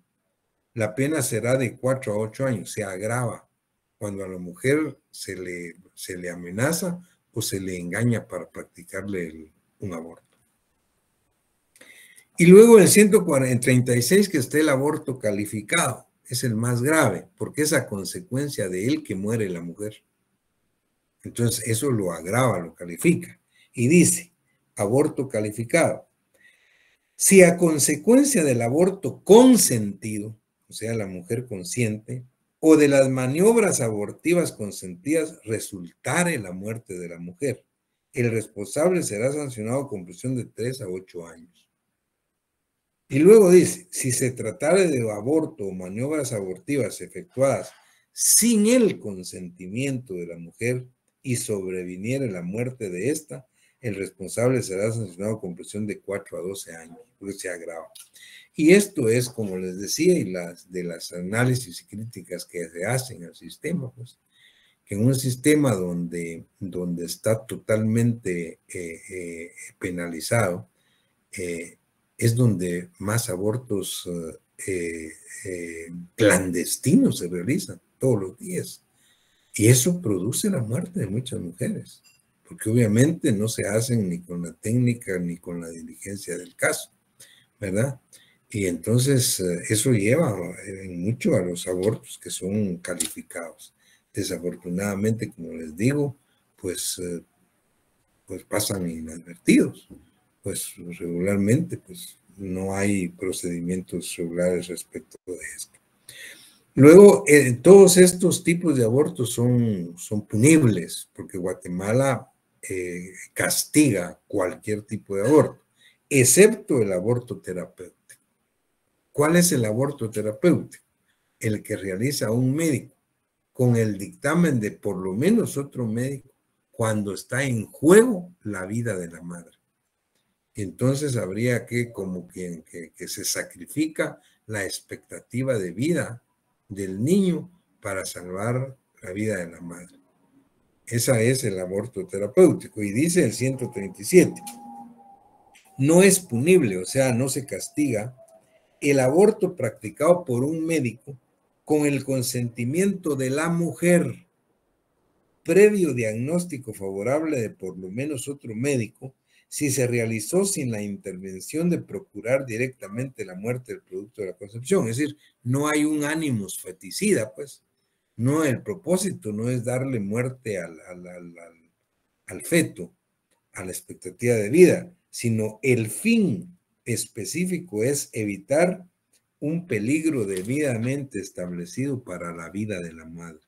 la pena será de 4 a 8 años, se agrava cuando a la mujer se le amenaza o se le engaña para practicarle un aborto. Y luego en el 136 que está el aborto calificado, es el más grave, porque es a consecuencia de él que muere la mujer. Entonces eso lo agrava, lo califica. Y dice, aborto calificado. Si a consecuencia del aborto consentido, o sea, la mujer consciente, o de las maniobras abortivas consentidas, resultare la muerte de la mujer, el responsable será sancionado con prisión de 3 a 8 años. Y luego dice, si se tratare de aborto o maniobras abortivas efectuadas sin el consentimiento de la mujer y sobreviniere la muerte de ésta, el responsable será sancionado con prisión de 4 a 12 años, porque se agrava. Y esto es, como les decía, y de las análisis y críticas que se hacen al sistema, pues, que en un sistema donde está totalmente penalizado, es donde más abortos clandestinos se realizan todos los días. Y eso produce la muerte de muchas mujeres, porque obviamente no se hacen ni con la técnica ni con la diligencia del caso, ¿verdad? Y entonces eso lleva mucho a los abortos que son calificados. Desafortunadamente, como les digo, pues pasan inadvertidos. Pues regularmente pues no hay procedimientos regulares respecto de esto. Luego, todos estos tipos de abortos son punibles, porque Guatemala castiga cualquier tipo de aborto, excepto el aborto terapéutico. ¿Cuál es el aborto terapéutico? El que realiza un médico con el dictamen de por lo menos otro médico cuando está en juego la vida de la madre. Entonces habría que, como que se sacrifica la expectativa de vida del niño para salvar la vida de la madre. Ese es el aborto terapéutico. Y dice el 137, no es punible, o sea, no se castiga el aborto practicado por un médico con el consentimiento de la mujer, previo diagnóstico favorable de por lo menos otro médico, si se realizó sin la intervención de procurar directamente la muerte del producto de la concepción. Es decir, no hay un ánimos feticida, pues, No, el propósito no es darle muerte al feto, a la expectativa de vida, sino el fin específico es evitar un peligro debidamente establecido para la vida de la madre.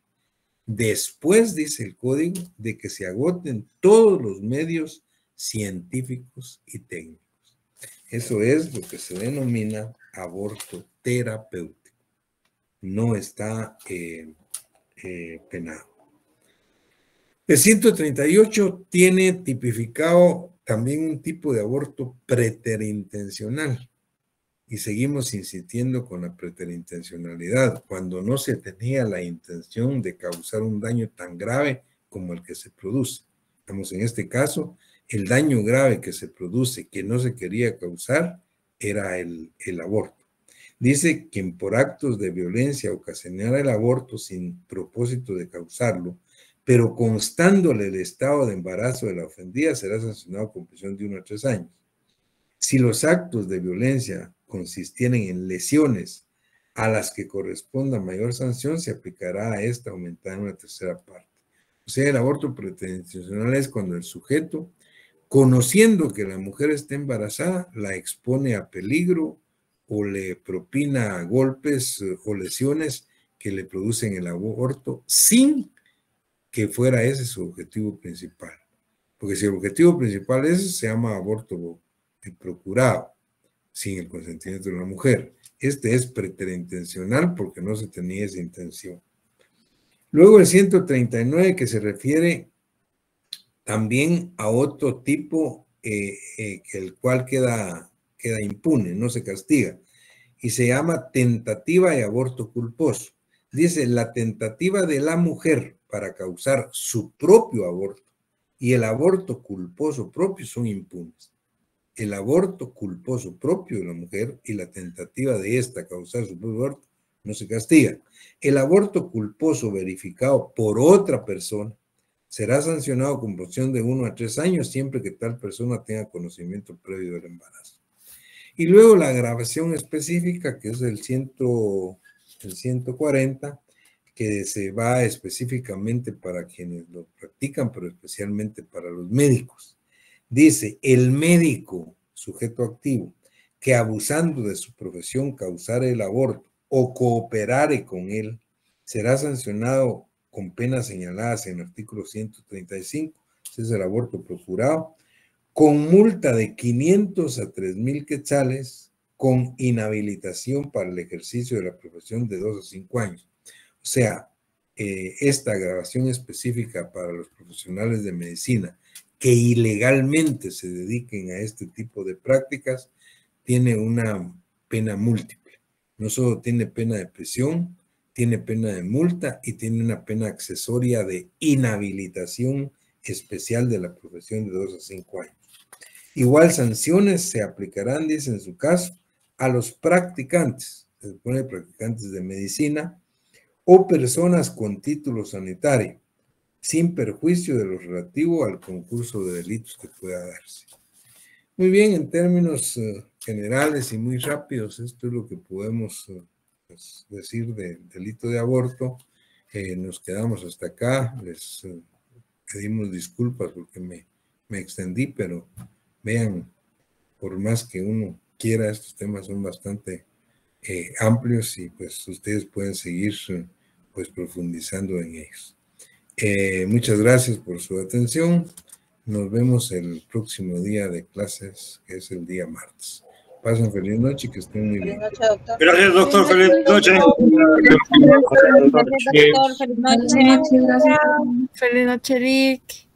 Después, dice el código, de que se agoten todos los medios científicos y técnicos. Eso es lo que se denomina aborto terapéutico. No está penado. El 138 tiene tipificado también un tipo de aborto preterintencional. Y seguimos insistiendo con la preterintencionalidad, cuando no se tenía la intención de causar un daño tan grave como el que se produce. Estamos en este caso, el daño grave que se produce, que no se quería causar, era el aborto. Dice que por actos de violencia ocasionar el aborto sin propósito de causarlo, pero constándole el estado de embarazo de la ofendida, será sancionado con prisión de 1 a 3 años. Si los actos de violencia consistieren en lesiones a las que corresponda mayor sanción, se aplicará a esta aumentada en una tercera parte. O sea, el aborto preterintencional es cuando el sujeto, conociendo que la mujer está embarazada, la expone a peligro o le propina golpes o lesiones que le producen el aborto sin que fuera ese su objetivo principal. Porque si el objetivo principal es ese, se llama aborto procurado, sin el consentimiento de la mujer. Este es preterintencional porque no se tenía esa intención. Luego el 139, que se refiere también a otro tipo, el cual queda impune, no se castiga, y se llama tentativa de aborto culposo. Dice, la tentativa de la mujer para causar su propio aborto y el aborto culposo propio son impunes. El aborto culposo propio de la mujer y la tentativa de esta causar su propio aborto no se castiga. El aborto culposo verificado por otra persona será sancionado con prisión de 1 a 3 años siempre que tal persona tenga conocimiento previo del embarazo. Y luego la agravación específica, que es el 140, que se va específicamente para quienes lo practican, pero especialmente para los médicos. Dice, el médico, sujeto activo, que abusando de su profesión causare el aborto o cooperare con él, será sancionado con penas señaladas en el artículo 135, ese es el aborto procurado, con multa de 500 a 3,000 quetzales, con inhabilitación para el ejercicio de la profesión de 2 a 5 años. O sea, esta agravación específica para los profesionales de medicina que ilegalmente se dediquen a este tipo de prácticas, tiene una pena múltiple. No solo tiene pena de prisión, tiene pena de multa y tiene una pena accesoria de inhabilitación especial de la profesión de 2 a 5 años. Igual sanciones se aplicarán, dice en su caso, a los practicantes, se supone practicantes de medicina, o personas con título sanitario, sin perjuicio de lo relativo al concurso de delitos que pueda darse. Muy bien, en términos generales y muy rápidos, esto es lo que podemos decir del delito de aborto. Nos quedamos hasta acá, les pedimos disculpas porque me extendí, pero vean, por más que uno quiera, estos temas son bastante amplios y pues ustedes pueden seguir pues profundizando en ellos. Muchas gracias por su atención. Nos vemos el próximo día de clases, que es el día martes. Pasen feliz noche y que estén muy bien. Feliz noche, doctor. Gracias, doctor. Feliz noche. Feliz noche, doctor. Feliz noche. Feliz noche, Rick.